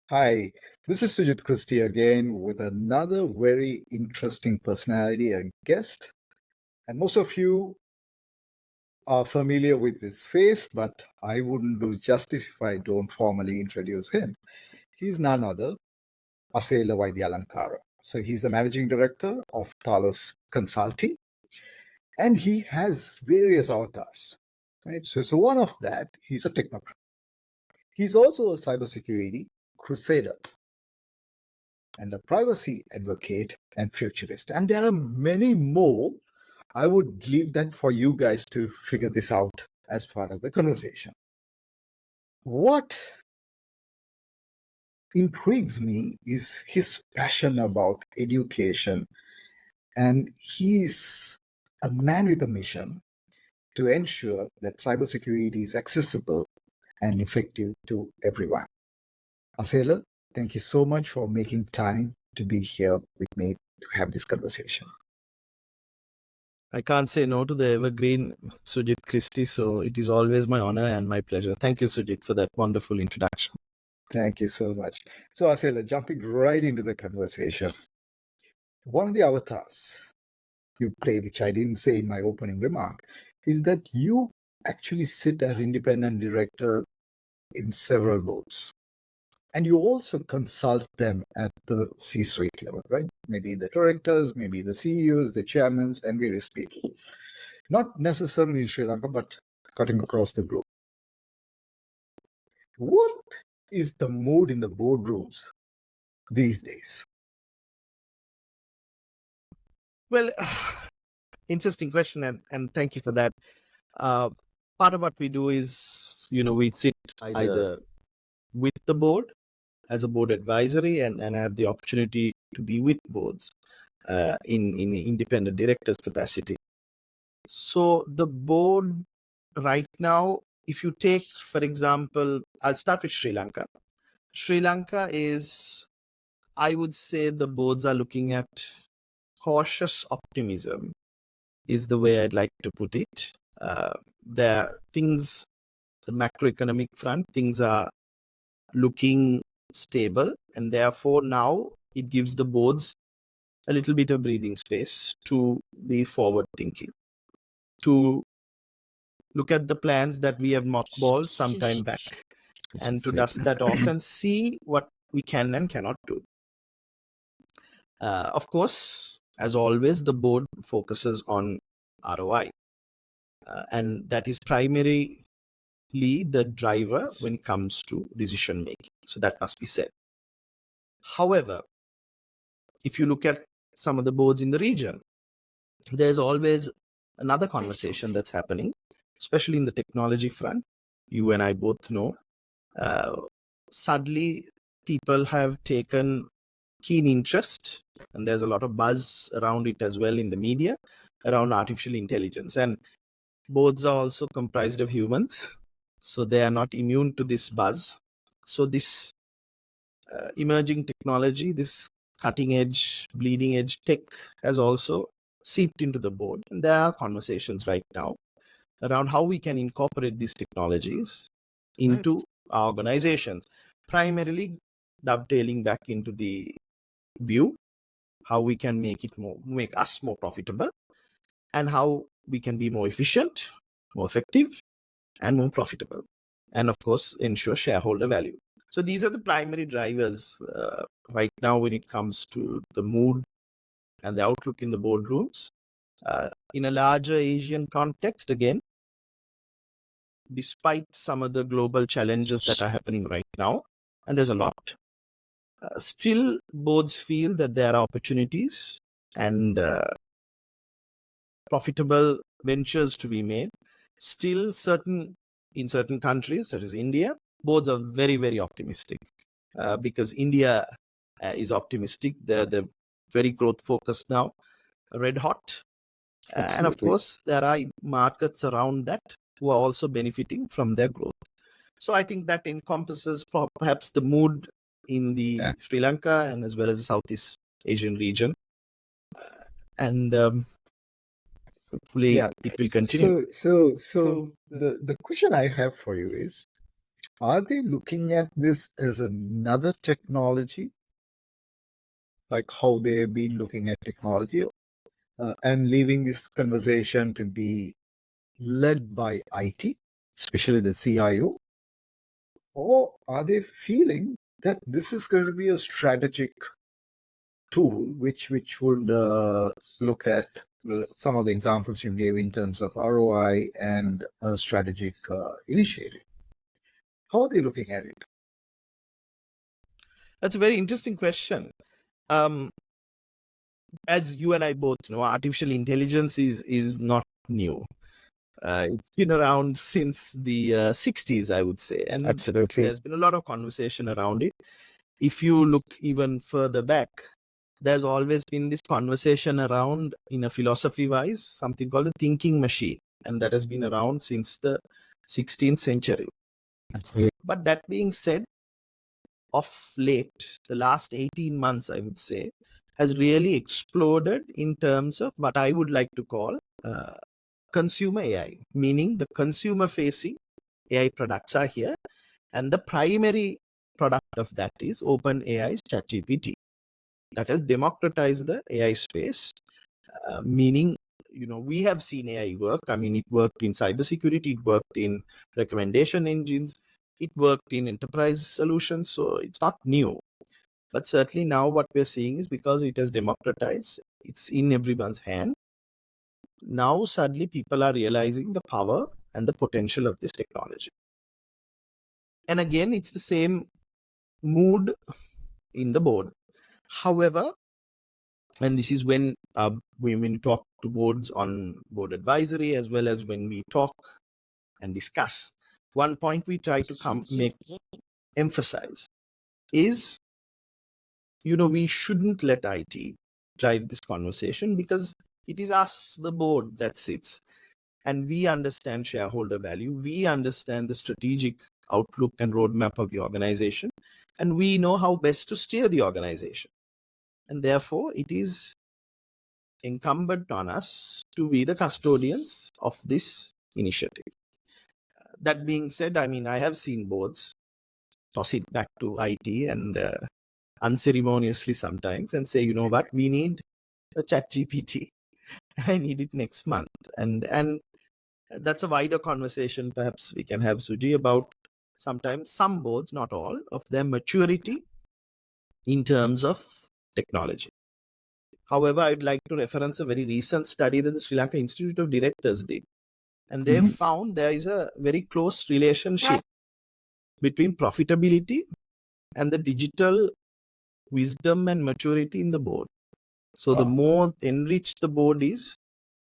Hi, this is Sujit Christy again with another very interesting personality, a guest. And most of you are familiar with this face, but I wouldn't do justice if I don't formally introduce him. He's none other, Asela Waidyalankara. So he's the managing director of Talos Consulting, and he has various avatars. Right? So one of that, he's a technocrat. He's also a cybersecurity crusader and a privacy advocate and futurist. And there are many more. I would leave that for you guys to figure this out as part of the conversation. What intrigues me is his passion about education, and he's a man with a mission to ensure that cybersecurity is accessible and effective to everyone. Asela, thank you so much for making time to be here with me to have this conversation. I can't say no to the evergreen Sujit Christy, so it is always my honor and my pleasure. Thank you, Sujit, for that wonderful introduction. Thank you so much. So, Asela, jumping right into the conversation, one of the avatars you play, which I didn't say in my opening remark, is that you actually sit as independent director in several boards. And you also consult them at the C-suite level, right? Maybe the directors, maybe the CEOs, the chairmen, and various people. Not necessarily in Sri Lanka, but cutting across the globe. What is the mood in the boardrooms these days? Well, interesting question, and thank you for that. Part of what we do is, we sit either with the board as a board advisory and have the opportunity to be with boards in independent directors capacity. So the board right now, if you take, for example, I'll start with Sri Lanka. Sri Lanka is, I would say the boards are looking at cautious optimism is the way I'd like to put it. There are things, the macroeconomic front, things are looking stable, and therefore now it gives the boards a little bit of breathing space to be forward thinking, to look at the plans that we have mothballed some time back and to dust that off and see what we can and cannot do. Of course, as always, the board focuses on ROI, and that is primarily the driver when it comes to decision making. So that must be said. However, if you look at some of the boards in the region, there's always another conversation that's happening, especially in the technology front. You and I both know. Suddenly, people have taken keen interest, and there's a lot of buzz around it as well in the media around artificial intelligence. And boards are also comprised of humans, so they are not immune to this buzz. So this emerging technology, this cutting edge, bleeding edge tech has also seeped into the board. And there are conversations right now around how we can incorporate these technologies into our organizations, primarily dovetailing back into the view how we can make us more profitable, and how we can be more efficient, more effective, and more profitable, and of course ensure shareholder value. So these are the primary drivers right now when it comes to the mood and the outlook in the boardrooms. In a larger Asian context, again, despite some of the global challenges that are happening right now, and there's a lot, still boards feel that there are opportunities and profitable ventures to be made. Still, in certain countries, such as India, boards are very, very optimistic because India is optimistic. They're very growth focused now, red hot. And of course, there are markets around that who are also benefiting from their growth. So I think that encompasses perhaps the mood in the Sri Lanka and as well as the Southeast Asian region. And hopefully it will continue. So the question I have for you is, Are they looking at this as another technology, like how they've been looking at technology, and leaving this conversation to be led by IT, especially the CIO? Or are they feeling that this is going to be a strategic tool which would look at some of the examples you gave in terms of ROI and a strategic initiative? How are they looking at it? That's a very interesting question. Um, as you and I both know, artificial intelligence is not new. It's been around since the 60s, I would say, and Absolutely. there's been a lot of conversation around it. If you look even further back, there's always been this conversation around, in a philosophy wise, something called a thinking machine, and that has been around since the 16th century. But that being said, of late, the last 18 months, I would say, has really exploded in terms of what I would like to call consumer AI, meaning the consumer facing AI products are here. And the primary product of that is OpenAI's ChatGPT. That has democratized the AI space, meaning, we have seen AI work. I mean, it worked in cybersecurity, it worked in recommendation engines, it worked in enterprise solutions. So it's not new. But certainly now what we're seeing is, because it has democratized, it's in everyone's hand. Now suddenly people are realizing the power and the potential of this technology. And again, it's the same mood in the board. However, and this is when we talk to boards on board advisory, as well as when we talk and discuss, one point we try to emphasize is, we shouldn't let IT drive this conversation, because it is us, the board, that sits, and we understand shareholder value, we understand the strategic outlook and roadmap of the organization, and we know how best to steer the organization. And therefore, it is incumbent on us to be the custodians of this initiative. That being said, I mean, I have seen boards toss it back to IT and unceremoniously sometimes and say, you know what, we need a chat GPT. I need it next month. And that's a wider conversation perhaps we can have, Suji, about sometimes some boards, not all, of their maturity in terms of technology. However, I'd like to reference a very recent study that the Sri Lanka Institute of Directors did. And they found there is a very close relationship between profitability and the digital wisdom and maturity in the board. So the more enriched the board is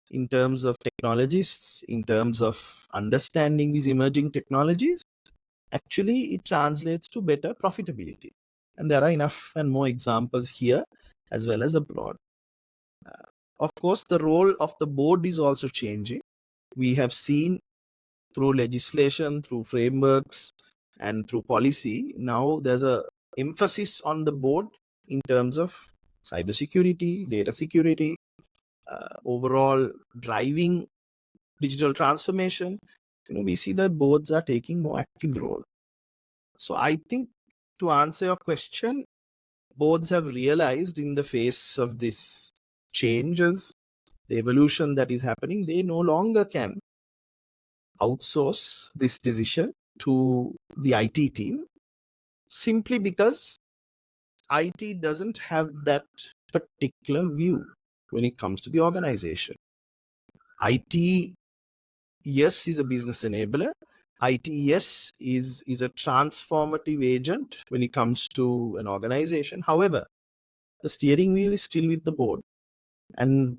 in terms of technologists, in terms of understanding these emerging technologies, actually it translates to better profitability. And there are enough and more examples here as well as abroad. Of course, the role of the board is also changing. We have seen through legislation, through frameworks, and through policy, now there's a emphasis on the board in terms of cybersecurity, data security, overall driving digital transformation. We see that boards are taking more active role. So I think, to answer your question, boards have realized in the face of this changes, the evolution that is happening, they no longer can outsource this decision to the IT team, simply because IT doesn't have that particular view when it comes to the organization. IT, yes, is a business enabler. IT, yes, is a transformative agent when it comes to an organization. However, the steering wheel is still with the board. And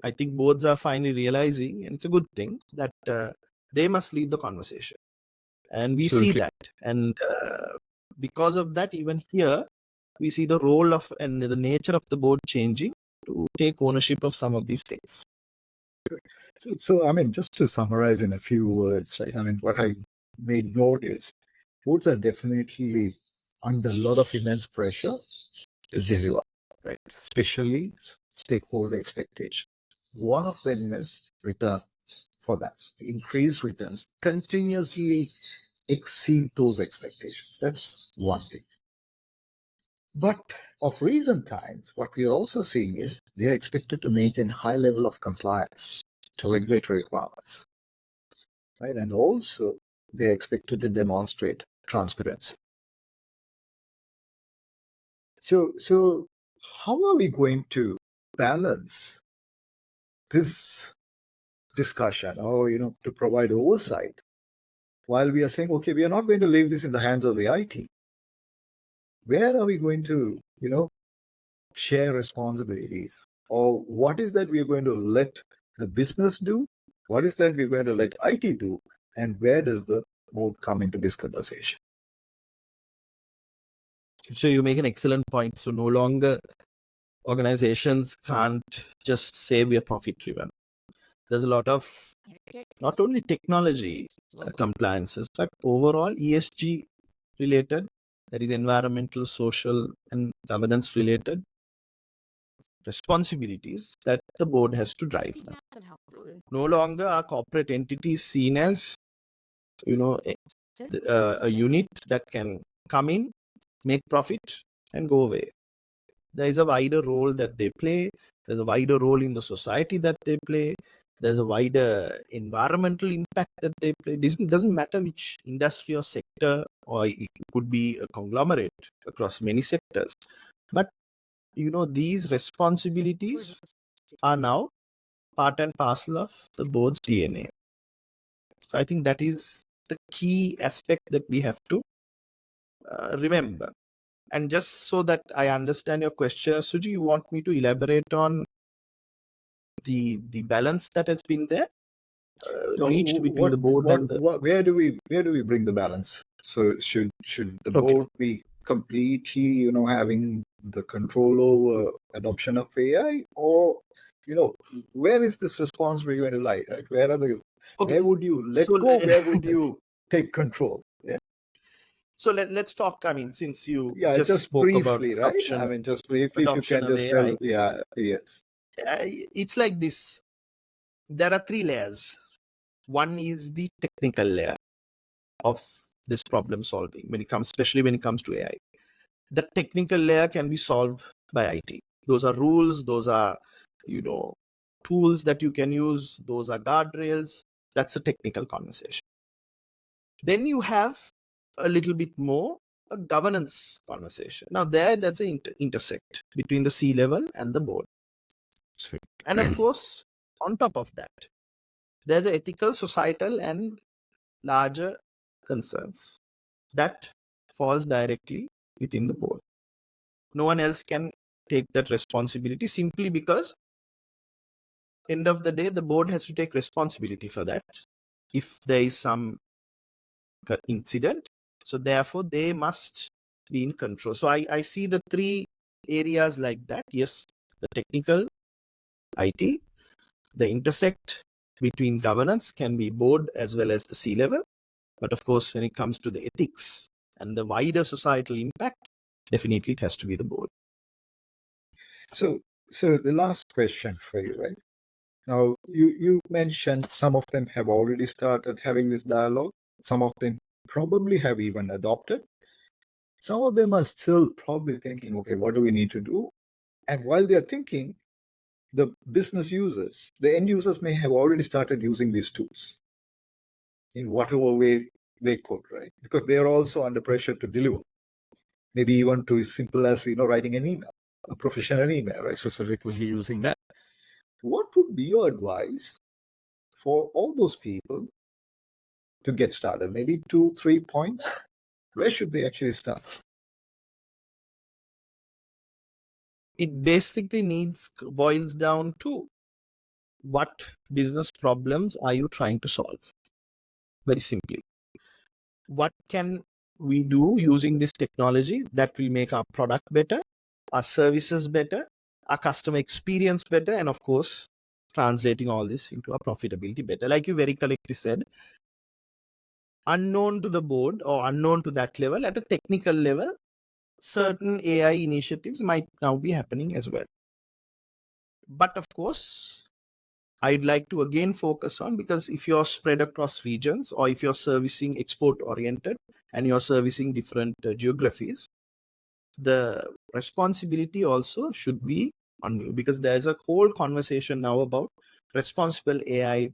I think boards are finally realizing, and it's a good thing, that they must lead the conversation. And we see that. And because of that, even here, we see the role of and the nature of the board changing to take ownership of some of these things. So, I mean, just to summarize in a few words, right? I mean, what I made note is boards are definitely under a lot of immense pressure to deliver, right? Especially stakeholder expectation. One of them is return for that, increased returns, continuously exceed those expectations. That's one thing. But of recent times, what we are also seeing is they are expected to maintain high level of compliance to regulatory requirements, right? And also they are expected to demonstrate transparency. So how are we going to balance this discussion, or to provide oversight, while we are saying, okay, we are not going to leave this in the hands of the IT? Where are we going to share responsibilities, or what is that we are going to let the business do, what is that we're going to let IT do, and where does the board come into this conversation? So you make an excellent point. So no longer organizations can't just say we are profit driven. There's a lot of not only technology compliances, but overall ESG related, that is environmental, social, and governance related responsibilities that the board has to drive now. No longer are corporate entities seen as a unit that can come in, make profit, and go away. There is a wider role that they play. There's a wider role in the society that they play. There's a wider environmental impact that they play. This doesn't matter which industry or sector, or it could be a conglomerate across many sectors. But these responsibilities are now part and parcel of the board's DNA. So I think that is the key aspect that we have to remember. And just so that I understand your question, Suji, you want me to elaborate on the balance that has been there reached between the board and the... Where do we bring the balance? So should the board be completely having the control over adoption of AI, or where is this responsibility going to lie? Right? Where would you let go? Where would you take control? Yeah. So let's talk. I mean, since you just spoke briefly, about right? I mean, just briefly, if you can just tell. Yeah, yes. It's like this. There are three layers. One is the technical layer of this problem solving, especially when it comes to AI. The technical layer can be solved by IT. Those are rules. Those are tools that you can use. Those are guardrails. That's a technical conversation. Then you have a little bit more a governance conversation. Now that's an intersect between the C-level and the board. Sweet. And of course, on top of that, there's an ethical, societal, and larger concerns that falls directly within the board. No one else can take that responsibility, simply because end of the day, the board has to take responsibility for that if there is some incident. So therefore, they must be in control. So I see the three areas like that. Yes, the technical, IT, the intersect between governance can be board as well as the C-level. But of course, when it comes to the ethics and the wider societal impact, definitely it has to be the board. So the last question for you, right? Now, you mentioned some of them have already started having this dialogue. Some of them probably have even adopted. Some of them are still probably thinking, okay, what do we need to do? And while they're thinking, the business users, the end users may have already started using these tools in whatever way they could, right? Because they are also under pressure to deliver. Maybe even to as simple as, writing an email, a professional email, right? So they could be using that. What would be your advice for all those people to get started? Maybe 2-3 points. Where should they actually start? It basically boils down to what business problems are you trying to solve? Very simply. What can we do using this technology that will make our product better, our services better, our customer experience better, and of course, translating all this into our profitability better. Like you very correctly said, unknown to the board or unknown to that level, at a technical level, certain AI initiatives might now be happening as well. But of course, I'd like to again focus on, because if you're spread across regions, or if you're servicing export oriented and you're servicing different geographies, the responsibility also should be on you, because there's a whole conversation now about responsible AI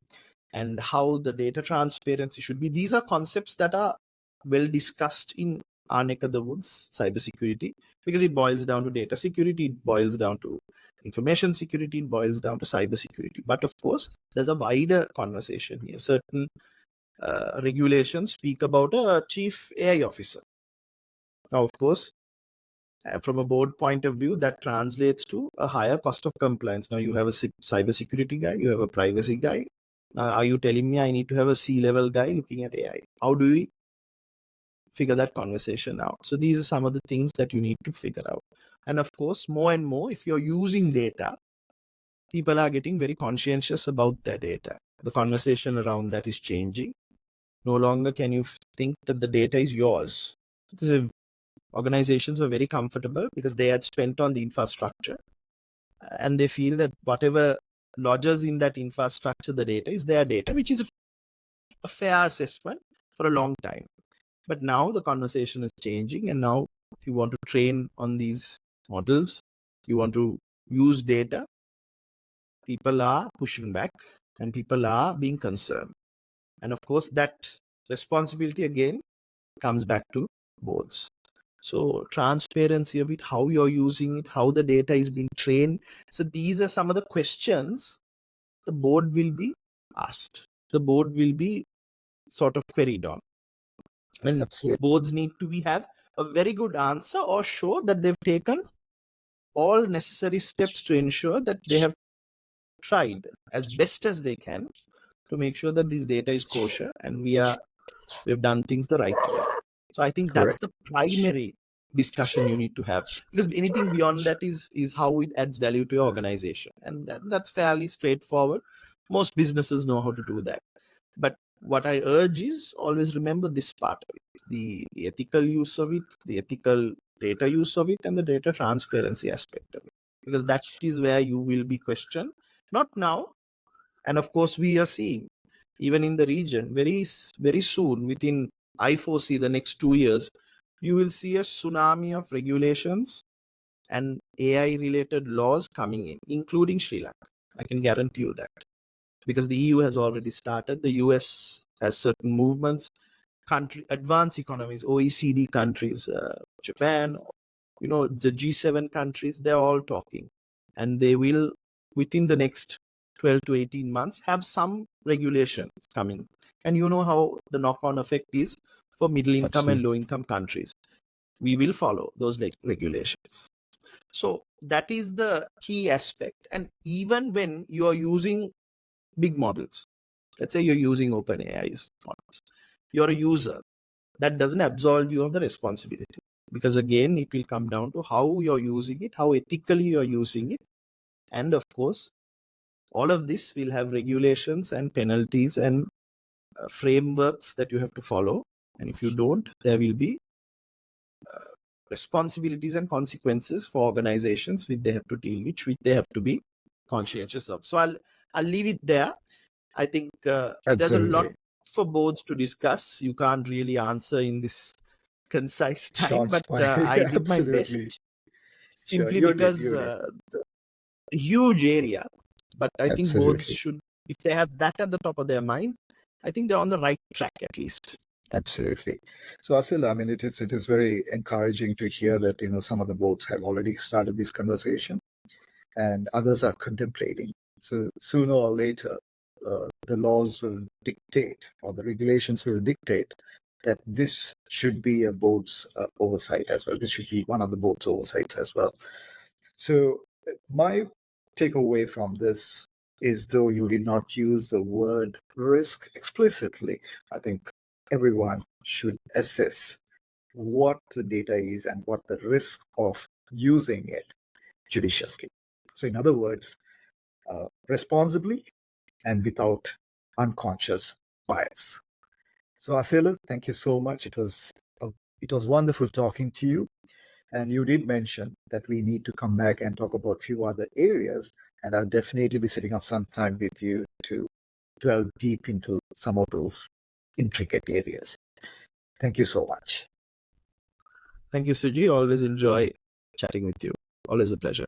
and how the data transparency should be. These are concepts that are well discussed in our neck of the woods, cybersecurity, because it boils down to data security, it boils down to information security, it boils down to cybersecurity. But of course, there's a wider conversation here. Certain regulations speak about a chief AI officer. Now, of course, from a board point of view, that translates to a higher cost of compliance. Now, you have a cybersecurity guy, you have a privacy guy. Are you telling me I need to have a C-level guy looking at AI? How do we figure that conversation out? So these are some of the things that you need to figure out. And of course, more and more, if you're using data, people are getting very conscientious about their data. The conversation around that is changing. No longer can you think that the data is yours. Organizations were very comfortable because they had spent on the infrastructure, and they feel that whatever lodges in that infrastructure, the data is their data, which is a fair assessment for a long time. But now the conversation is changing, and now if you want to train on these models, you want to use data, people are pushing back and people are being concerned. And of course, that responsibility again comes back to boards. So transparency of it, how you're using it, how the data is being trained. So these are some of the questions the board will be asked. The board will be sort of queried on. And Absolutely. boards need to have a very good answer, or show that they've taken all necessary steps to ensure that they have tried as best as they can to make sure that this data is kosher and we've done things the right way. So I think that's Correct. the primary discussion you need to have, because anything beyond that is how it adds value to your organization, and that's fairly straightforward. Most businesses know how to do that. But what I urge is always remember this part of it, the ethical use of it, the ethical data use of it, and the data transparency aspect of it, because that is where you will be questioned, not now. And of course, we are seeing even in the region very soon, within, I foresee the next 2 years, you will see a tsunami of regulations and AI related laws coming in, including Sri Lanka. I can guarantee you that, because the EU has already started. The US has certain movements. Advanced economies, OECD countries, Japan, the G7 countries, they're all talking, and they will, within the next 12 to 18 months, have some regulations coming. And you know how the knock-on effect is for middle income and Absolutely. low income countries. We will follow those regulations. So that is the key aspect. And even when you are using big models, let's say you're using OpenAI's models, you're a user, that doesn't absolve you of the responsibility, because again, it will come down to how you're using it, how ethically you're using it. And of course, all of this will have regulations and penalties and frameworks that you have to follow. And if you don't, there will be responsibilities and consequences for organizations which they have to deal with, which they have to be conscientious of. So I'll leave it there. I think there's a lot Absolutely. for boards to discuss. You can't really answer in this concise time, Short but spy. I Yeah, did my absolutely. best, Sure. simply You did. because You did. a huge area. But I think boards Absolutely. should, if they have that at the top of their mind, I think they're on the right track at least. Absolutely. So, Asila, I mean, it is very encouraging to hear that some of the boards have already started this conversation, and others are contemplating. So sooner or later, the laws will dictate, or the regulations will dictate, that this should be a board's oversight as well. This should be one of the board's oversights as well. So my takeaway from this is, though you did not use the word risk explicitly, I think everyone should assess what the data is and what the risk of using it judiciously. So, in other words, responsibly and without unconscious bias. So, Asela, thank you so much. It was wonderful talking to you. And you did mention that we need to come back and talk about a few other areas. And I'll definitely be sitting up some time with you to delve deep into some of those intricate areas. Thank you so much. Thank you, Suji. Always enjoy chatting with you. Always a pleasure.